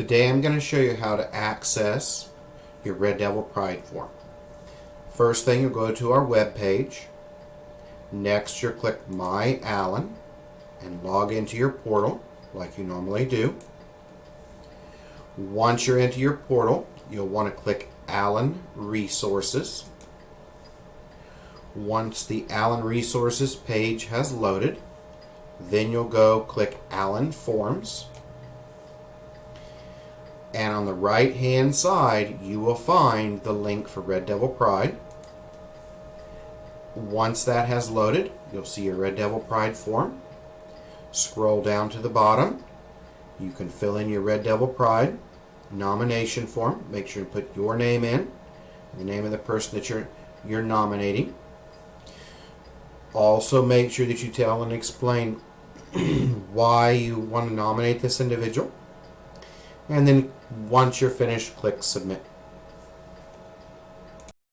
Today I'm going to show you how to access your Red Devil Pride form. First thing, you'll go to our web page. Next, you'll click My Allen and log into your portal like you normally do. Once you're into your portal, you'll want to click Allen Resources. Once the Allen Resources page has loaded, then you'll go click Allen Forms. And on the right hand side you will find the link for Red Devil Pride. Once that has loaded, you'll see your Red Devil Pride form. Scroll down to the bottom. You can fill in your Red Devil Pride nomination form. Make sure you put your name in, the name of the person that you're nominating. Also make sure that you tell and explain why you want to nominate this individual. And then once you're finished, click Submit.